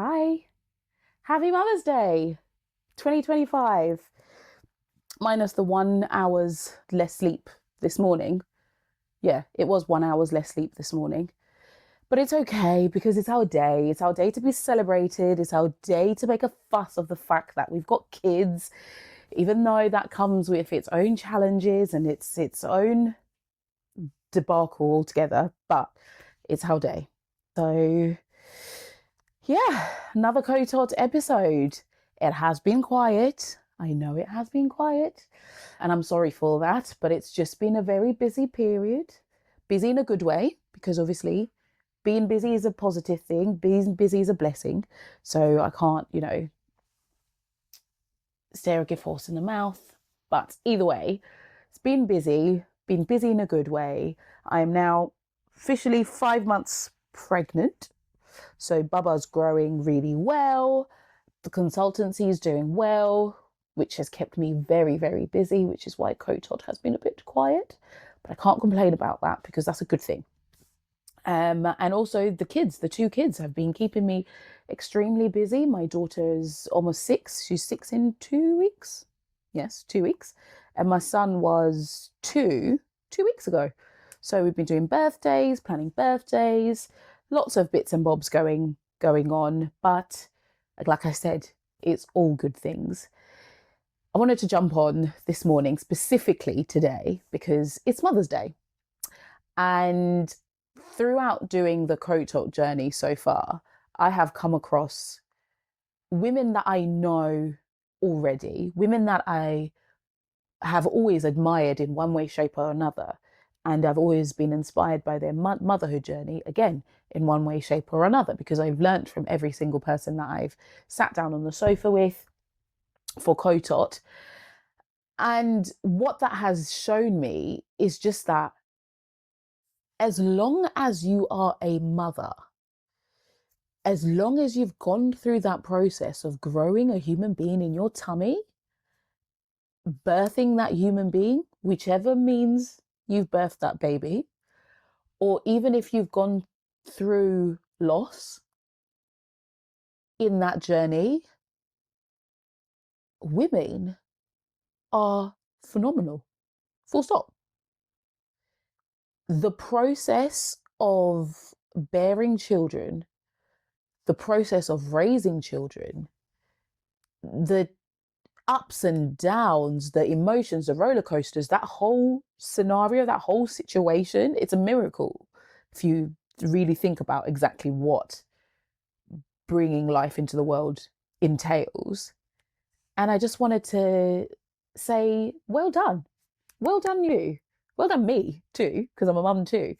Hi, happy Mother's Day 2025. Minus the 1 hours less sleep this morning. Yeah, it was 1 hours less sleep this morning. But it's okay because it's our day. It's our day to be celebrated. It's our day to make a fuss of the fact that we've got kids, even though that comes with its own challenges and its own debacle altogether. But it's our day. So yeah, another KOTOT episode. It has been quiet. I know it has been quiet, and I'm sorry for that, but it's just been a very busy period. Busy in a good way, because obviously being busy is a positive thing, being busy is a blessing. So I can't, stare a gift horse in the mouth. But either way, it's been busy in a good way. I am now officially 5 months pregnant. So Bubba's growing really well. The consultancy is doing well, which has kept me very, very busy, which is why KOTOT has been a bit quiet. But I can't complain about that because that's a good thing. And also the 2 kids have been keeping me extremely busy. My daughter's almost 6. She's 6 in 2 weeks. Yes, 2 weeks. And my son was 2 weeks ago. So we've been doing birthdays, planning birthdays, lots of bits and bobs going on. But like I said, it's all good things. I wanted to jump on this morning, specifically today, because it's Mother's Day. And throughout doing the KOTOT journey so far, I have come across women that I know already, women that I have always admired in one way, shape, or another. And I've always been inspired by their motherhood journey, again, in one way, shape, or another, because I've learnt from every single person that I've sat down on the sofa with for KOTOT. And what that has shown me is just that as long as you are a mother, as long as you've gone through that process of growing a human being in your tummy, birthing that human being, whichever means you've birthed that baby, or even if you've gone through loss in that journey, women are phenomenal. Full stop. The process of bearing children, the process of raising children, the ups and downs, the emotions, the roller coasters, that whole scenario, that whole situation, it's a miracle if you really think about exactly what bringing life into the world entails. And I just wanted to say, well done. Well done, you. Well done, me too, because I'm a mum too.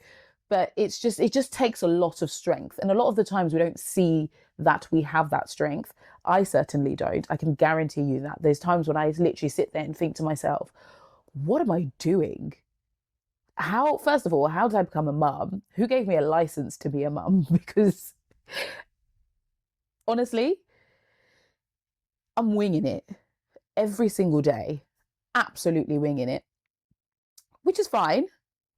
But it just takes a lot of strength. And a lot of the times we don't see that we have that strength. I certainly don't. I can guarantee you that. There's times when I literally sit there and think to myself, what am I doing? First of all, how did I become a mum? Who gave me a license to be a mum? Because honestly, I'm winging it every single day, absolutely winging it, which is fine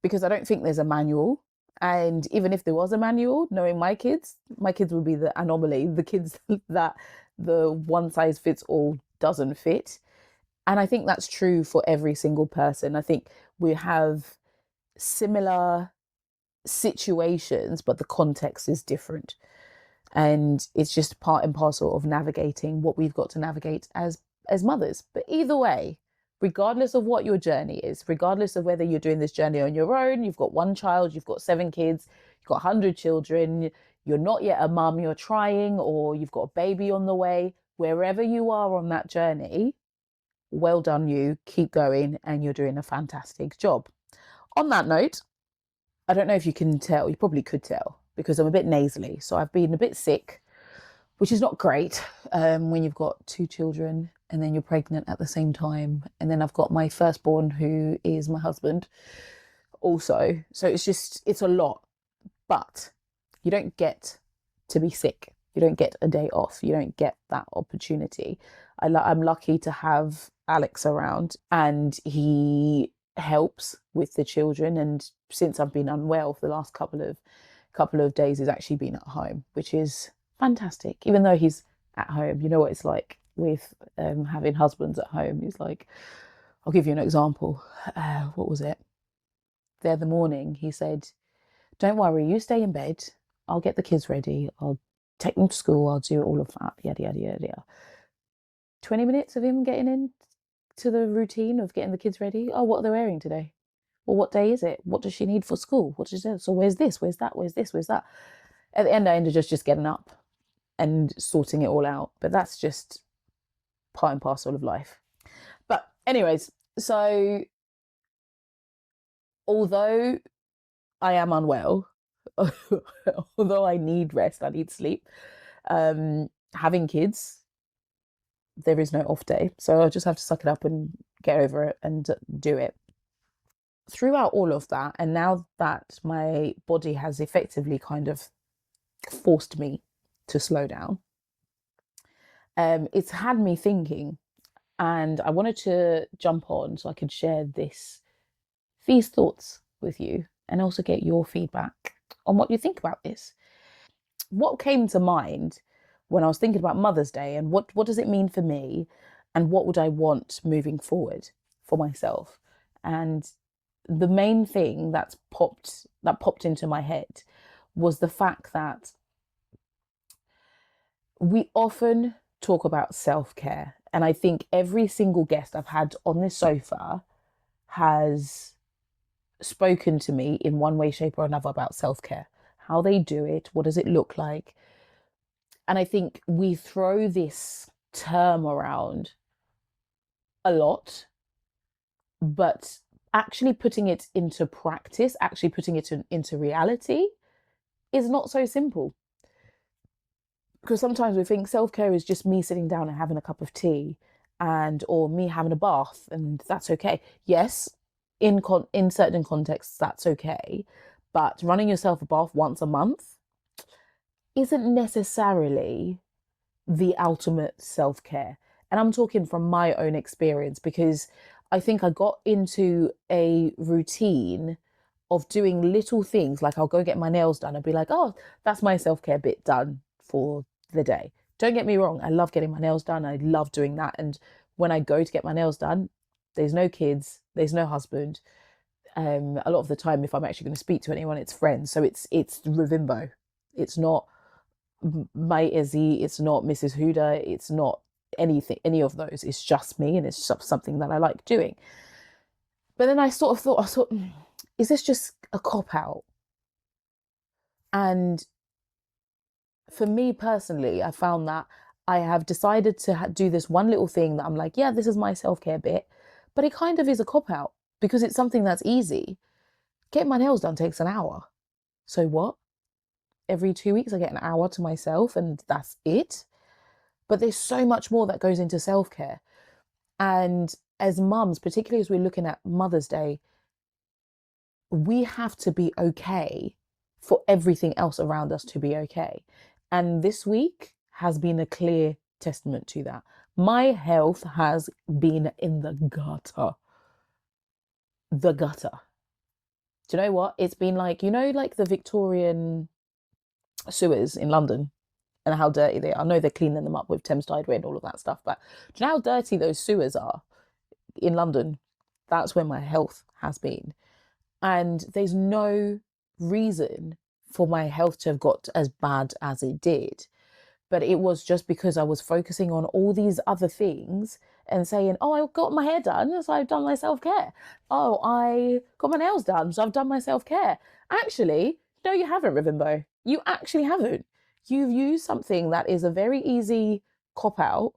because I don't think there's a manual. And even if there was a manual, knowing my kids would be the anomaly, the kids that the one size fits all doesn't fit. And I think that's true for every single person. I think we have similar situations, but the context is different. And it's just part and parcel of navigating what we've got to navigate as mothers. But either way, regardless of what your journey is, regardless of whether you're doing this journey on your own, you've got one child, you've got 7 kids, you've got 100 children, you're not yet a mum, you're trying, or you've got a baby on the way, wherever you are on that journey, well done you, keep going, and you're doing a fantastic job. On that note, I don't know if you can tell, you probably could tell, because I'm a bit nasally. So I've been a bit sick, which is not great when you've got 2 children and then you're pregnant at the same time. And then I've got my firstborn, who is my husband also. So it's a lot. But you don't get to be sick. You don't get a day off. You don't get that opportunity. I'm lucky to have Alex around, and he helps with the children. And since I've been unwell for the last couple of days, he's actually been at home, which is fantastic. Even though he's at home, you know what it's like with having husbands at home. He's like, I'll give you an example. What was it? The other morning, he said, "Don't worry, you stay in bed. I'll get the kids ready. I'll take them to school. I'll do all of that. Yada yada yada yada." 20 minutes of him getting into the routine of getting the kids ready. Oh, what are they wearing today? Well, what day is it? What does she need for school? What does she do? So where's this? Where's that? Where's this? Where's that? At the end, I ended just getting up and sorting it all out. But that's just part and parcel of life. But anyways, so although I am unwell, although I need rest, I need sleep, having kids, there is no off day. So I just have to suck it up and get over it and do it. Throughout all of that, and now that my body has effectively kind of forced me to slow down, it's had me thinking, and I wanted to jump on so I could share these thoughts with you and also get your feedback on what you think about this. What came to mind when I was thinking about Mother's Day and what does it mean for me and what would I want moving forward for myself? And the main thing that popped into my head was the fact that we often talk about self-care, and I think every single guest I've had on this sofa has spoken to me in one way, shape, or another about self-care, how they do it, what does it look like. And I think we throw this term around a lot, but actually putting it into practice, actually putting it into reality is not so simple. Because sometimes we think self-care is just me sitting down and having a cup of tea and or me having a bath and that's okay. Yes, in certain contexts that's okay, but running yourself a bath once a month isn't necessarily the ultimate self-care. And I'm talking from my own experience because I think I got into a routine of doing little things like I'll go get my nails done and be like, oh, that's my self-care bit done for the day. Don't get me wrong, I love getting my nails done. I love doing that. And when I go to get my nails done, there's no kids, there's no husband. A lot of the time, if I'm actually going to speak to anyone, it's friends. So it's Revimbo. It's not my Izzy, it's not Mrs. Huda, it's not any of those. It's just me, and it's something that I like doing. But then I thought, is this just a cop out? And for me personally, I found that I have decided to do this one little thing that I'm like, yeah, this is my self care bit, but it kind of is a cop out because it's something that's easy. Getting my nails done takes an hour. So what? Every 2 weeks, I get an hour to myself, and that's it. But there's so much more that goes into self care. And as mums, particularly as we're looking at Mother's Day, we have to be okay for everything else around us to be okay. And this week has been a clear testament to that. My health has been in the gutter. The gutter. Do you know what? It's been like, like the Victorian sewers in London and how dirty they are. I know they're cleaning them up with Thames Tideway and all of that stuff, but do you know how dirty those sewers are in London? That's where my health has been. And there's no reason for my health to have got as bad as it did. But it was just because I was focusing on all these other things and saying, oh, I got my hair done, so I've done my self-care. Oh, I got my nails done, so I've done my self-care. Actually, no, you haven't, Rivimbo. You actually haven't. You've used something that is a very easy cop-out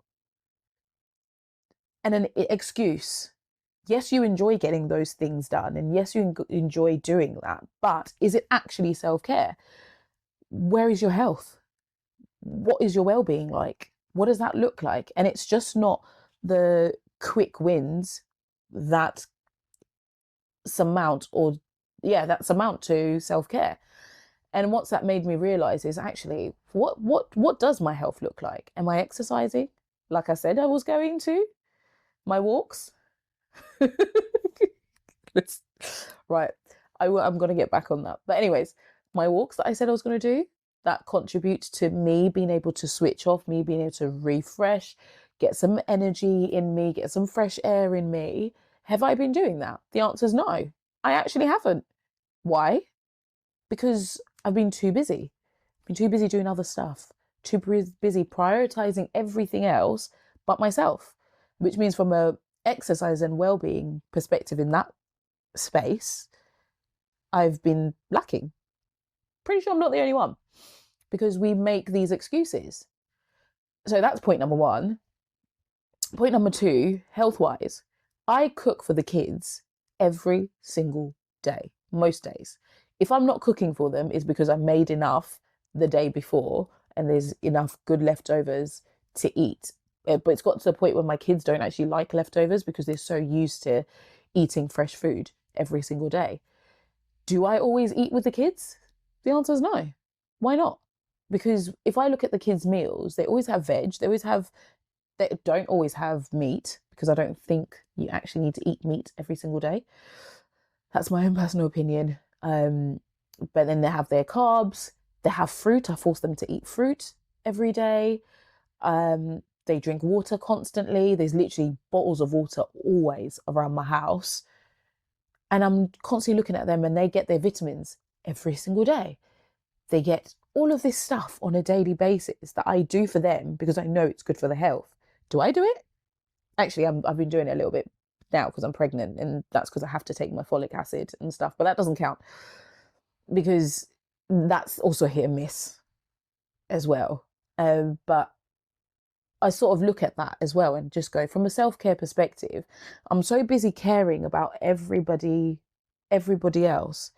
and an excuse. Yes, you enjoy getting those things done, and yes, you enjoy doing that, but is it actually self-care? Where is your health? What is your well-being like? What does that look like? And it's just not the quick wins that surmount to self-care. And what's that made me realize is actually what does my health look like? Am I exercising like I said I was going to? My walks? Right. I'm going to get back on that. But anyways, my walks that I said I was going to do, that contributes to me being able to switch off, me being able to refresh, get some energy in me, get some fresh air in me. Have I been doing that? The answer is no. I actually haven't. Why? Because I've been too busy. Been too busy doing other stuff. Too busy prioritizing everything else but myself. Which means from a exercise and well-being perspective in that space, I've been lacking. Pretty sure I'm not the only one, because we make these excuses. So that's point number one. Point number two, health wise, I cook for the kids every single day, most days. If I'm not cooking for them, it's because I made enough the day before and there's enough good leftovers to eat. But it's got to the point where my kids don't actually like leftovers because they're so used to eating fresh food every single day. Do I always eat with the kids? The answer is no. Why not? Because if I look at the kids' meals, they always have veg, they don't always have meat, because I don't think you actually need to eat meat every single day. That's my own personal opinion. But then they have their carbs, they have fruit. I force them to eat fruit every day. They drink water constantly. There's literally bottles of water always around my house. And I'm constantly looking at them, and they get their vitamins every single day. They get all of this stuff on a daily basis that I do for them because I know it's good for their health. Do I do it? Actually, I've been doing it a little bit now because I'm pregnant, and that's because I have to take my folic acid and stuff, but that doesn't count because that's also a hit and miss as well. But I sort of look at that as well and just go, from a self-care perspective, I'm so busy caring about everybody else.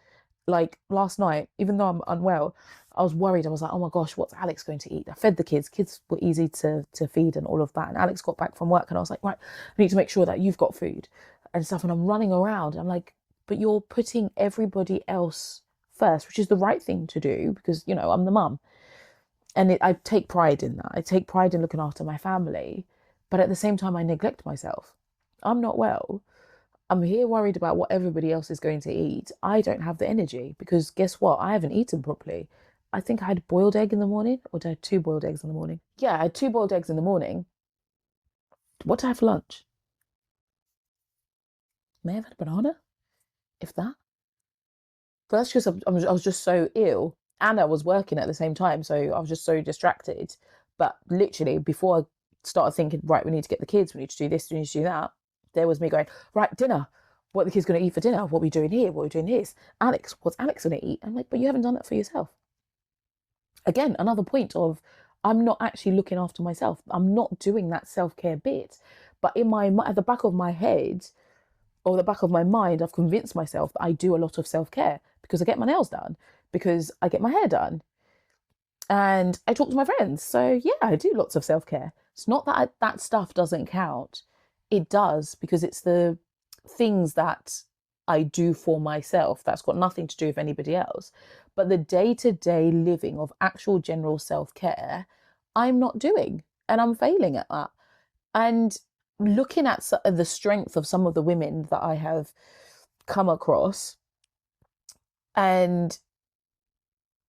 Like last night, even though I'm unwell, I was worried. I was like, oh my gosh, what's Alex going to eat? I fed the kids. Kids were easy to feed and all of that. And Alex got back from work and I was like, right, I need to make sure that you've got food and stuff. And I'm running around. I'm like, but you're putting everybody else first, which is the right thing to do because, you know, I'm the mum. And I take pride in that. I take pride in looking after my family. But at the same time, I neglect myself. I'm not well. I'm here worried about what everybody else is going to eat. I don't have the energy because guess what? I haven't eaten properly. I think I had a boiled egg in the morning, or did I have two boiled eggs in the morning? Yeah, I had two boiled eggs in the morning. What did I have for lunch? May have had a banana, if that. But that's just, I was just so ill. And I was working at the same time, so I was just so distracted. But literally, before I started thinking, right, we need to get the kids, we need to do this, we need to do that, there was me going, right, dinner. What are the kids going to eat for dinner? What are we doing here? What are we doing this? Alex, what's Alex going to eat? I'm like, but you haven't done that for yourself. Again, another point of I'm not actually looking after myself. I'm not doing that self-care bit. But at the back of my head or the back of my mind, I've convinced myself that I do a lot of self-care because I get my nails done, because I get my hair done, and I talk to my friends. So yeah, I do lots of self-care. It's not that that stuff doesn't count. It does, because it's the things that I do for myself that's got nothing to do with anybody else. But the day-to-day living of actual general self-care, I'm not doing, and I'm failing at that. And looking at the strength of some of the women that I have come across, and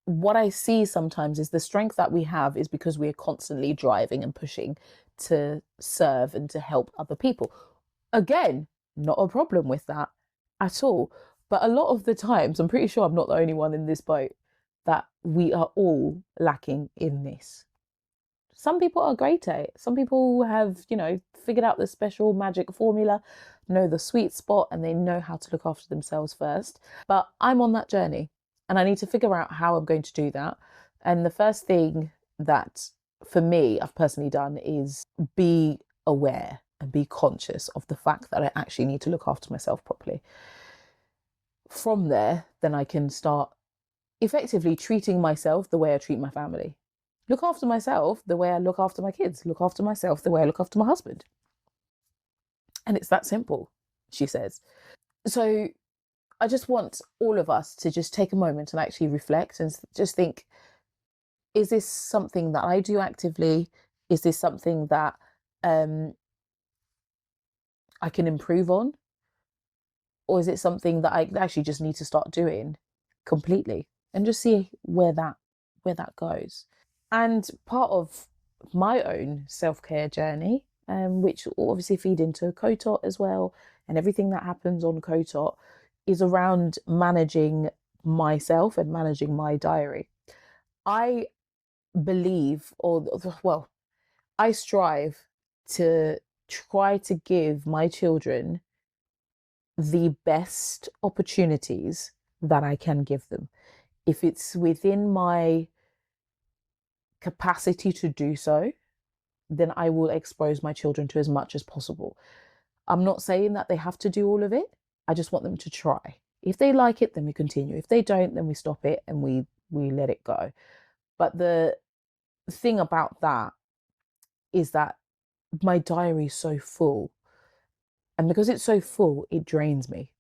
what I see sometimes is the strength that we have is because we are constantly driving and pushing to serve and to help other people. Again, not a problem with that at all. But a lot of the times, I'm pretty sure I'm not the only one in this boat, that we are all lacking in this. Some people are great at it. Some people have, figured out the special magic formula, know the sweet spot, and they know how to look after themselves first. But I'm on that journey and I need to figure out how I'm going to do that. And the first thing that for me I've personally done is be aware and be conscious of the fact that I actually need to look after myself properly. From there, then I can start effectively treating myself the way I treat my family. Look after myself the way I look after my kids. Look after myself the way I look after my husband. And it's that simple, she says. So I just want all of us to just take a moment and actually reflect and just think, is this something that I do actively? Is this something that I can improve on? Or is it something that I actually just need to start doing completely and just see where that where that goes. And part of my own self-care journey, which will obviously feed into KOTOT as well, and everything that happens on KOTOT is around managing myself and managing my diary. I believe, or well, I strive to try to give my children the best opportunities that I can give them. If it's within my capacity to do so, then I will expose my children to as much as possible. I'm not saying that they have to do all of it. I just want them to try. If they like it, then we continue. If they don't, then we stop it and we let it go. But the thing about that is that my diary is so full. And because it's so full, it drains me.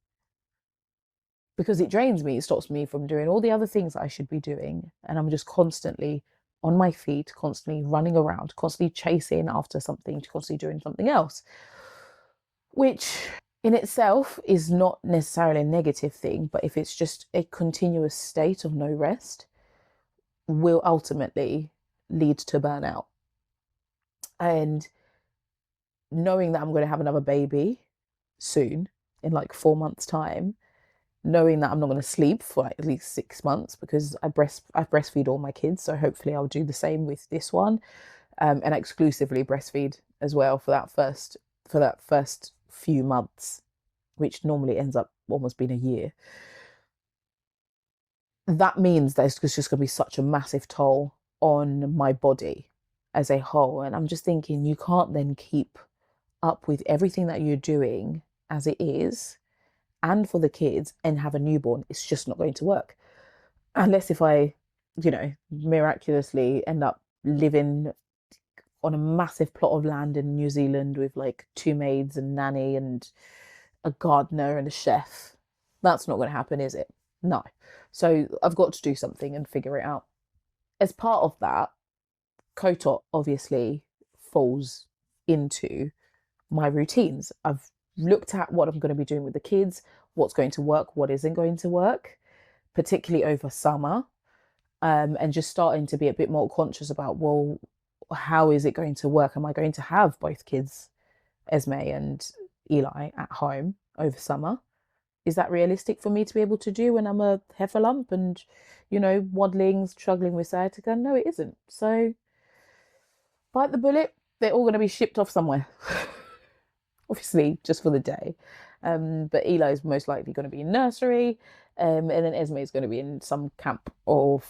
Because it drains me, it stops me from doing all the other things that I should be doing. And I'm just constantly on my feet, constantly running around, constantly chasing after something, constantly doing something else, which in itself is not necessarily a negative thing. But if it's just a continuous state of no rest, will ultimately lead to burnout. And knowing that I'm going to have another baby soon, in like 4 months' time, knowing that I'm not going to sleep for like at least 6 months because I breastfeed all my kids, so hopefully I'll do the same with this one, and exclusively breastfeed as well for that first few months, which normally ends up almost being a year. That means that it's just going to be such a massive toll on my body as a whole, and I'm just thinking you can't then keep up with everything that you're doing as it is and for the kids and have a newborn. It's just not going to work. Unless if I, miraculously end up living on a massive plot of land in New Zealand with like 2 maids and nanny and a gardener and a chef. That's not going to happen, is it? No. So I've got to do something and figure it out. As part of that, KOTOT obviously falls into my routines. I've looked at what I'm going to be doing with the kids, what's going to work, what isn't going to work, particularly over summer, and just starting to be a bit more conscious about, well, how is it going to work? Am I going to have both kids, Esme and Eli, at home over summer? Is that realistic for me to be able to do when I'm a heifer lump and, waddling, struggling with sciatica? No, it isn't. So bite the bullet. They're all going to be shipped off somewhere. Obviously just for the day. But Eli is most likely going to be in nursery, and then Esme is going to be in some camp or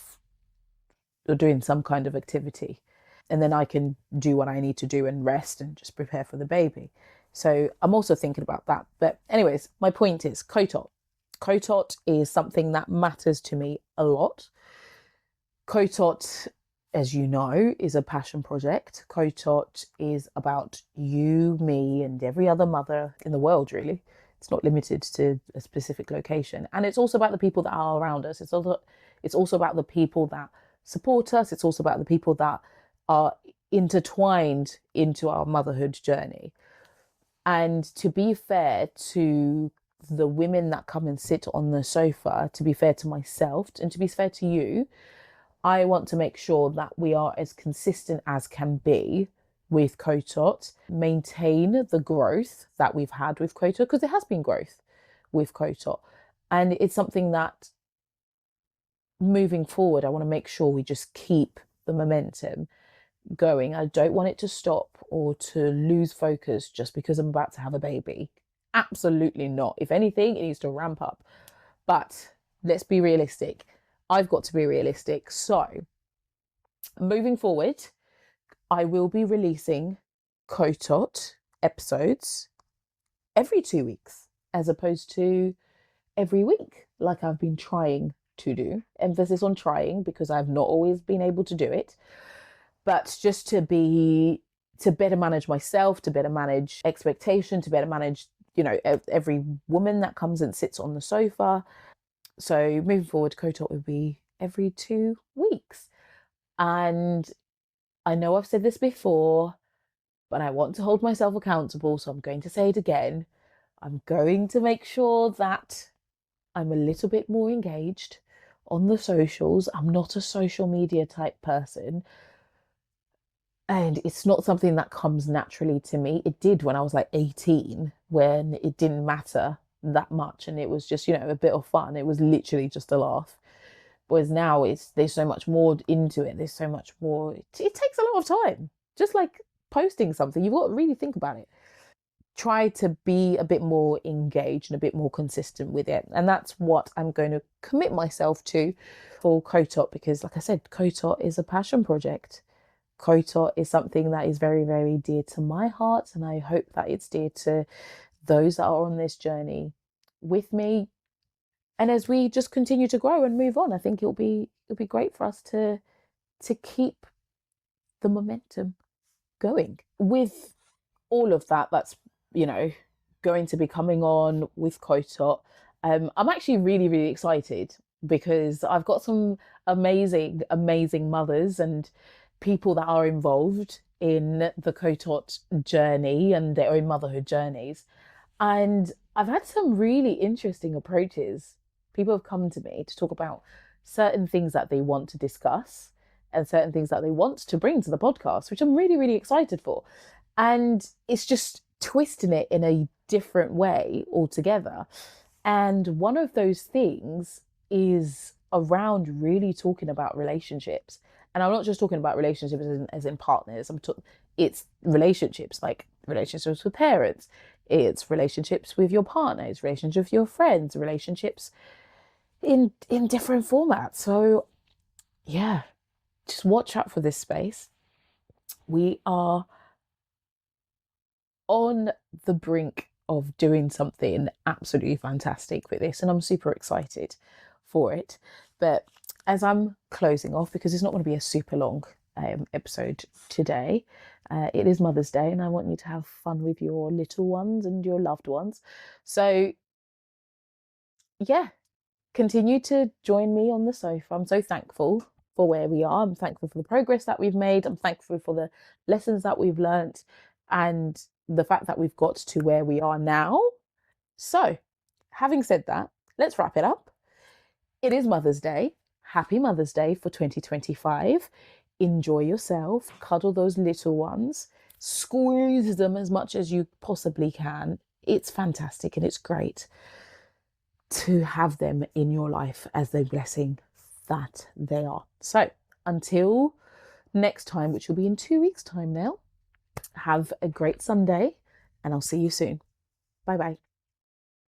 doing some kind of activity. And then I can do what I need to do and rest and just prepare for the baby. So I'm also thinking about that. But anyways, my point is KOTOT. KOTOT is something that matters to me a lot. KOTOT, as you know, is a passion project. KOTOT is about you, me, and every other mother in the world, really. It's not limited to a specific location. And it's also about the people that are around us. It's also about the people that support us. It's also about the people that are intertwined into our motherhood journey. And to be fair to the women that come and sit on the sofa, to be fair to myself, and to be fair to you, I want to make sure that we are as consistent as can be with KOTOT, maintain the growth that we've had with KOTOT, because there has been growth with KOTOT. And it's something that moving forward, I want to make sure we just keep the momentum going. I don't want it to stop or to lose focus just because I'm about to have a baby. Absolutely not. If anything, it needs to ramp up. But let's be realistic. I've got to be realistic. So moving forward, I will be releasing KOTOT episodes every 2 weeks as opposed to every week, like I've been trying to do. Emphasis on trying because I've not always been able to do it. But just to better manage myself, to better manage expectation, to better manage, every woman that comes and sits on the sofa. So moving forward, KOTOT will be every 2 weeks. And I know I've said this before, but I want to hold myself accountable. So I'm going to say it again. I'm going to make sure that I'm a little bit more engaged on the socials. I'm not a social media type person. And it's not something that comes naturally to me. It did when I was like 18, when it didn't matter that much and it was just, a bit of fun. It was literally just a laugh. Whereas now there's so much more into it. There's so much more. It takes a lot of time. Just like posting something, you've got to really think about it. Try to be a bit more engaged and a bit more consistent with it. And that's what I'm going to commit myself to for KOTOT because, like I said, KOTOT is a passion project. KOTOT is something that is very, very dear to my heart, and I hope that it's dear to those that are on this journey with me. And as we just continue to grow and move on, I think it'll be great for us to keep the momentum going with all of that. That's you know going to be coming on with KOTOT. I'm actually really, really excited because I've got some amazing, amazing mothers and people that are involved in the KOTOT journey and their own motherhood journeys. And I've had some really interesting approaches. People have come to me to talk about certain things that they want to discuss and certain things that they want to bring to the podcast, which I'm really, really excited for. And it's just twisting it in a different way altogether. And one of those things is around really talking about relationships. And I'm not just talking about relationships as in partners. It's relationships, like relationships with parents. It's relationships with your partner. It's relationships with your friends. Relationships in different formats. So yeah, just watch out for this space. We are on the brink of doing something absolutely fantastic with this, and I'm super excited for it. But as I'm closing off, because it's not going to be a super long episode today, it is Mother's Day, and I want you to have fun with your little ones and your loved ones. So, yeah, continue to join me on the sofa. I'm so thankful for where we are. I'm thankful for the progress that we've made. I'm thankful for the lessons that we've learnt and the fact that we've got to where we are now. So, having said that, let's wrap it up. It is Mother's Day. Happy Mother's Day for 2025. Enjoy yourself, cuddle those little ones, squeeze them as much as you possibly can. It's fantastic and it's great to have them in your life as the blessing that they are. So, until next time, which will be in 2 weeks' time now, have a great Sunday and I'll see you soon. Bye bye.